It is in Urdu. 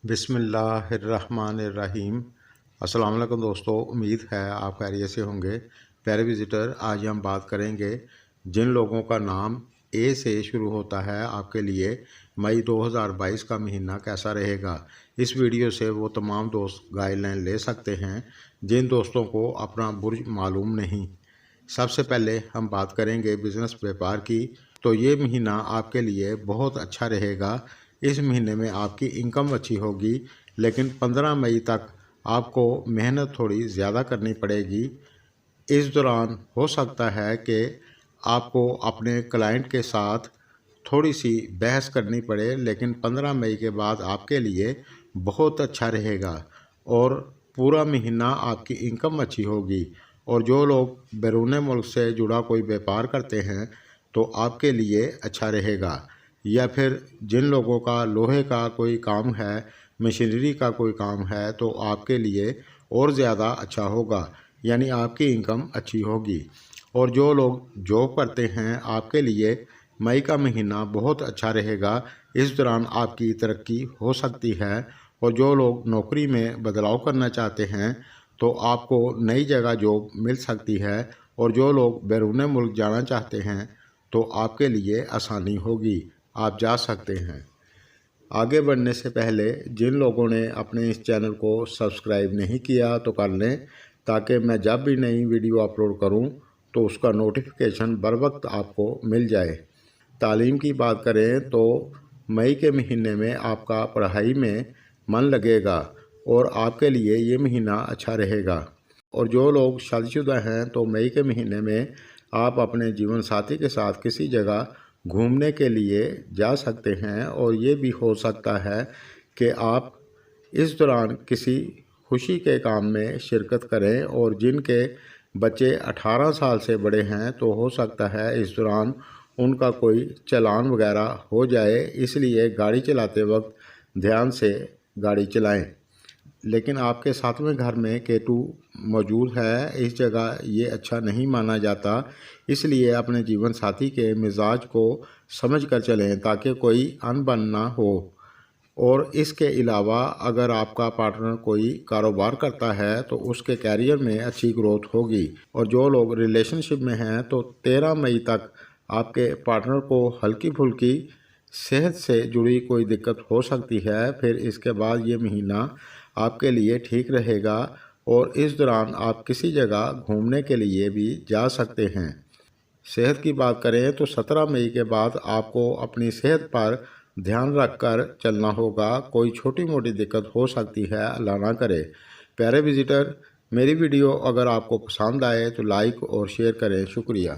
بسم اللہ الرحمن الرحیم۔ السلام علیکم دوستو، امید ہے آپ خیریت سے ہوں گے۔ پیارے وزٹر، آج ہم بات کریں گے جن لوگوں کا نام اے سے شروع ہوتا ہے آپ کے لیے مئی 2022 کا مہینہ کیسا رہے گا۔ اس ویڈیو سے وہ تمام دوست گائیڈ لائن لے سکتے ہیں جن دوستوں کو اپنا برج معلوم نہیں۔ سب سے پہلے ہم بات کریں گے بزنس بیپار کی، تو یہ مہینہ آپ کے لیے بہت اچھا رہے گا۔ اس مہینے میں آپ کی انکم اچھی ہوگی، لیکن 15 مئی تک آپ کو محنت تھوڑی زیادہ کرنی پڑے گی۔ اس دوران ہو سکتا ہے کہ آپ کو اپنے کلائنٹ کے ساتھ تھوڑی سی بحث کرنی پڑے، لیکن 15 مئی کے بعد آپ کے لیے بہت اچھا رہے گا اور پورا مہینہ آپ کی انکم اچھی ہوگی۔ اور جو لوگ بیرون ملک سے جڑا کوئی بیپار کرتے ہیں تو آپ کے لیے اچھا رہے گا، یا پھر جن لوگوں کا لوہے کا کوئی کام ہے، مشینری کا کوئی کام ہے، تو آپ کے لیے اور زیادہ اچھا ہوگا، یعنی آپ کی انکم اچھی ہوگی۔ اور جو لوگ جاب کرتے ہیں آپ کے لیے مئی کا مہینہ بہت اچھا رہے گا۔ اس دوران آپ کی ترقی ہو سکتی ہے، اور جو لوگ نوکری میں بدلاؤ کرنا چاہتے ہیں تو آپ کو نئی جگہ جاب مل سکتی ہے، اور جو لوگ بیرون ملک جانا چاہتے ہیں تو آپ کے لیے آسانی ہوگی، آپ جا سکتے ہیں۔ آگے بڑھنے سے پہلے جن لوگوں نے اپنے اس چینل کو سبسکرائب نہیں کیا تو کر لیں، تاکہ میں جب بھی نئی ویڈیو اپلوڈ کروں تو اس کا نوٹیفیکیشن بر وقت آپ کو مل جائے۔ تعلیم کی بات کریں تو مئی کے مہینے میں آپ کا پڑھائی میں من لگے گا اور آپ کے لیے یہ مہینہ اچھا رہے گا۔ اور جو لوگ شادی شدہ ہیں تو مئی کے مہینے میں آپ اپنے جیون ساتھی کے ساتھ کسی جگہ گھومنے کے لیے جا سکتے ہیں، اور یہ بھی ہو سکتا ہے کہ آپ اس دوران کسی خوشی کے کام میں شرکت کریں، اور جن کے بچے 18 سال سے بڑے ہیں تو ہو سکتا ہے اس دوران ان کا کوئی چالان وغیرہ ہو جائے، اس لیے گاڑی چلاتے وقت دھیان سے گاڑی چلائیں۔ لیکن آپ کے 7ویں گھر میں کیتو موجود ہے، اس جگہ یہ اچھا نہیں مانا جاتا، اس لیے اپنے جیون ساتھی کے مزاج کو سمجھ کر چلیں تاکہ کوئی انبن نہ ہو۔ اور اس کے علاوہ اگر آپ کا پارٹنر کوئی کاروبار کرتا ہے تو اس کے کیریئر میں اچھی گروتھ ہوگی۔ اور جو لوگ ریلیشن شپ میں ہیں تو 13 مئی تک آپ کے پارٹنر کو ہلکی پھلکی صحت سے جڑی کوئی دقت ہو سکتی ہے، پھر اس کے بعد یہ مہینہ آپ کے لیے ٹھیک رہے گا، اور اس دوران آپ کسی جگہ گھومنے کے لیے بھی جا سکتے ہیں۔ صحت کی بات کریں تو 17 مئی کے بعد آپ کو اپنی صحت پر دھیان رکھ کر چلنا ہوگا، کوئی چھوٹی موٹی دقت ہو سکتی ہے، اللہ نہ کرے۔ پیارے وزٹر، میری ویڈیو اگر آپ کو پسند آئے تو لائک اور شیئر کریں، شکریہ۔